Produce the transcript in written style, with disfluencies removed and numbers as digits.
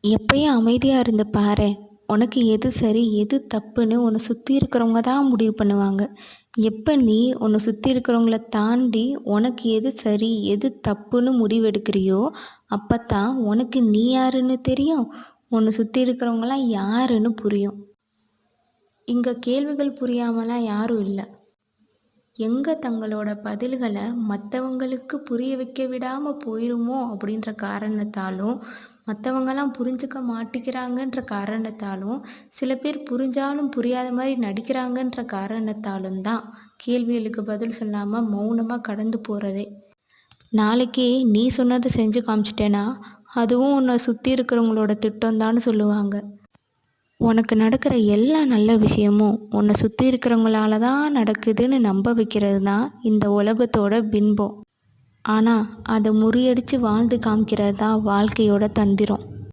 எப்பயும் அமைதியாக இருந்து பாரேன். உனக்கு எது சரி எது தப்புன்னு உன்னை சுற்றி இருக்கிறவங்க தான் முடிவு பண்ணுவாங்க. எப்போ நீ உன்னை சுற்றி இருக்கிறவங்கள தாண்டி உனக்கு எது சரி எது தப்புன்னு முடிவெடுக்கிறியோ அப்போ தான் உனக்கு நீ யாருன்னு தெரியும், உன்னை சுற்றி இருக்கிறவங்களாம் யாருன்னு புரியும். இங்கே கேள்விகள் புரியாமலாம் யாரும் இல்லை. எங்கே தங்களோட பதில்களை மற்றவங்களுக்கு புரிய வைக்க விடாமல் போயிருமோ அப்படின்ற காரணத்தாலும், மற்றவங்கலாம் புரிஞ்சுக்க மாட்டிக்கிறாங்கன்ற காரணத்தாலும், சில பேர் புரிஞ்சாலும் புரியாத மாதிரி நடிக்கிறாங்கன்ற காரணத்தாலும் தான் கேள்விகளுக்கு பதில் சொல்லாமல் மௌனமாக கடந்து போகிறதே. நாளைக்கு நீ சொன்னதை செஞ்சு காமிச்சிட்டேன்னா அதுவும் உன்னை சுற்றி இருக்கிறவங்களோட திட்டம்தான்னு சொல்லுவாங்க. உனக்கு நடக்கிற எல்லா நல்ல விஷயமும் உன்னை சுற்றி இருக்கிறவங்களால தான் நடக்குதுன்னு நம்ப வைக்கிறது தான் இந்த உலகத்தோட பின்பம். ஆனால் அதை முறியடித்து வாழ்ந்து காமிக்கிறது தான் வாழ்க்கையோட தந்திரம்.